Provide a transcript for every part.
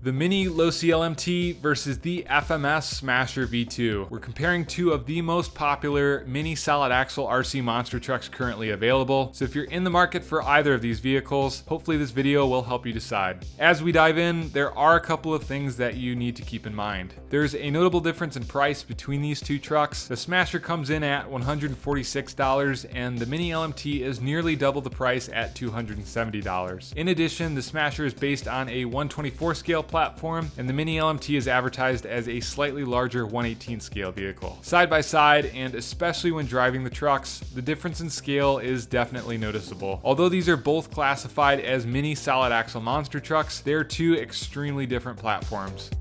The Mini Losi LMT versus the FMS Smasher V2. We're comparing two of the most popular mini solid axle RC monster trucks currently available. So if you're in the market for either of these vehicles, hopefully this video will help you decide. As we dive in, there are a couple of things that you need to keep in mind. There's a notable difference in price between these two trucks. The Smasher comes in at $146 and the Mini LMT is nearly double the price at $270. In addition, the Smasher is based on a 124 scale platform, and the Mini LMT is advertised as a slightly larger 118 scale vehicle. Side by side, and especially when driving the trucks, the difference in scale is definitely noticeable. Although these are both classified as mini solid axle monster trucks, they're two extremely different platforms.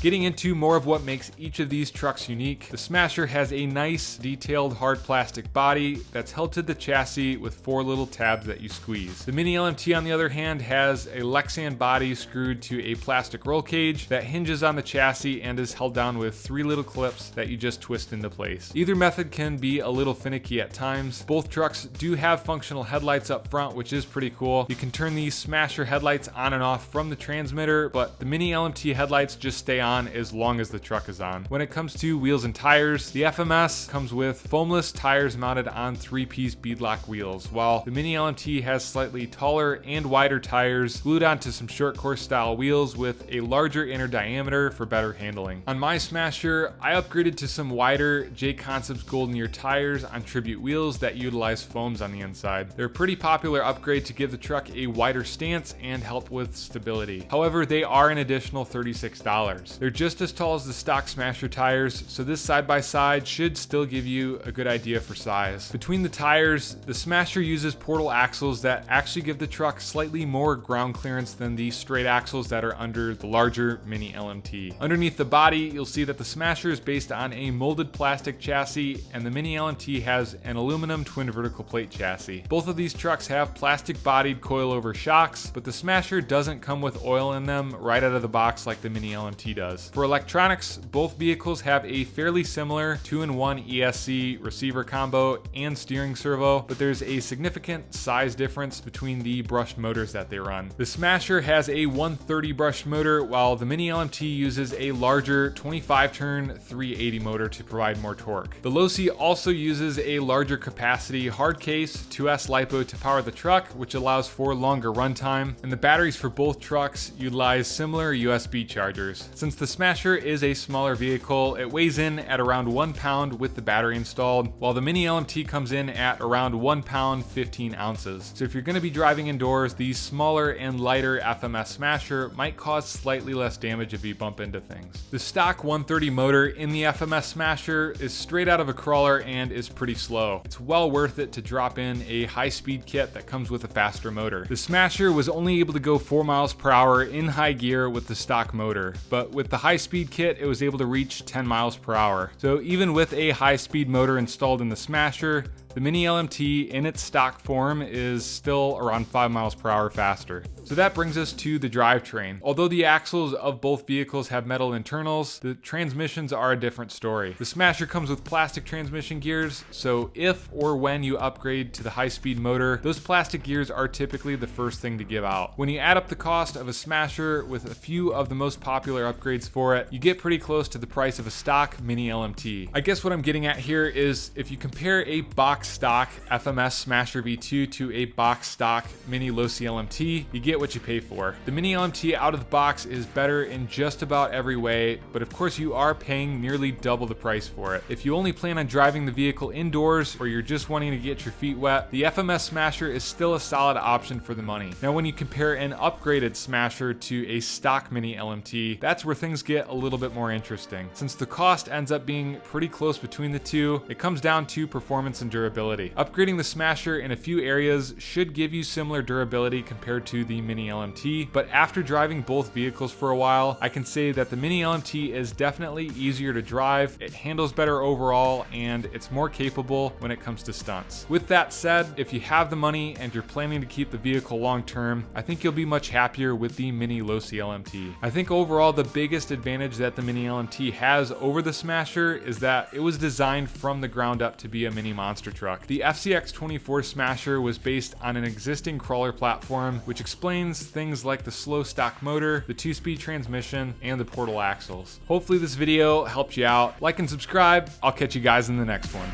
Getting into more of what makes each of these trucks unique, the Smasher has a nice, detailed, hard plastic body that's held to the chassis with 4 little tabs that you squeeze. The Mini LMT, on the other hand, has a Lexan body screwed to a plastic roll cage that hinges on the chassis and is held down with 3 little clips that you just twist into place. Either method can be a little finicky at times. Both trucks do have functional headlights up front, which is pretty cool. You can turn these Smasher headlights on and off from the transmitter, but the Mini LMT headlights just stay on as long as the truck is on. When it comes to wheels and tires, the FMS comes with foamless tires mounted on 3-piece beadlock wheels, while the Mini LMT has slightly taller and wider tires glued onto some short course style wheels with a larger inner diameter for better handling. On my Smasher, I upgraded to some wider J-Concepts Golden Year tires on Tribute wheels that utilize foams on the inside. They're a pretty popular upgrade to give the truck a wider stance and help with stability. However, they are an additional $36. They're just as tall as the stock Smasher tires, so this side-by-side should still give you a good idea for size. Between the tires, the Smasher uses portal axles that actually give the truck slightly more ground clearance than the straight axles that are under the larger Mini LMT. Underneath the body, you'll see that the Smasher is based on a molded plastic chassis, and the Mini LMT has an aluminum twin vertical plate chassis. Both of these trucks have plastic-bodied coilover shocks, but the Smasher doesn't come with oil in them right out of the box like the Mini LMT does. For electronics, both vehicles have a fairly similar 2-in-1 ESC receiver combo and steering servo, but there's a significant size difference between the brushed motors that they run. The Smasher has a 130 brushed motor, while the Mini LMT uses a larger 25-turn 380 motor to provide more torque. The Losi also uses a larger capacity hard case 2S LiPo to power the truck, which allows for longer runtime, and the batteries for both trucks utilize similar USB chargers. Since the Smasher is a smaller vehicle, it weighs in at around 1 pound with the battery installed, while the Mini LMT comes in at around 1 pound 15 ounces. So if you're going to be driving indoors, the smaller and lighter FMS Smasher might cause slightly less damage if you bump into things. The stock 130 motor in the FMS Smasher is straight out of a crawler and is pretty slow. It's well worth it to drop in a high-speed kit that comes with a faster motor. The Smasher was only able to go 4 miles per hour in high gear with the stock motor, but with the high-speed kit, it was able to reach 10 miles per hour. So even with a high-speed motor installed in the Smasher, the Mini LMT in its stock form is still around 5 miles per hour faster. So that brings us to the drivetrain. Although the axles of both vehicles have metal internals, the transmissions are a different story. The Smasher comes with plastic transmission gears, so if or when you upgrade to the high-speed motor, those plastic gears are typically the first thing to give out. When you add up the cost of a Smasher with a few of the most popular upgrades for it, you get pretty close to the price of a stock Mini LMT. I guess what I'm getting at here is if you compare a box stock FMS Smasher V2 to a box stock Mini Losi LMT, you get what you pay for. The Mini LMT out of the box is better in just about every way, but of course you are paying nearly double the price for it. If you only plan on driving the vehicle indoors or you're just wanting to get your feet wet, the FMS Smasher is still a solid option for the money. Now when you compare an upgraded Smasher to a stock Mini LMT, that's where things get a little bit more interesting. Since the cost ends up being pretty close between the two, it comes down to performance and durability. Upgrading the Smasher in a few areas should give you similar durability compared to the Mini LMT, but after driving both vehicles for a while, I can say that the Mini LMT is definitely easier to drive, it handles better overall, and it's more capable when it comes to stunts. With that said, if you have the money and you're planning to keep the vehicle long term, I think you'll be much happier with the Mini Losi LMT. I think overall the biggest advantage that the Mini LMT has over the Smasher is that it was designed from the ground up to be a mini monster truck. truck. The FCX24 Smasher was based on an existing crawler platform, which explains things like the slow stock motor, the 2-speed transmission, and the portal axles. Hopefully this video helped you out. Like and subscribe. I'll catch you guys in the next one.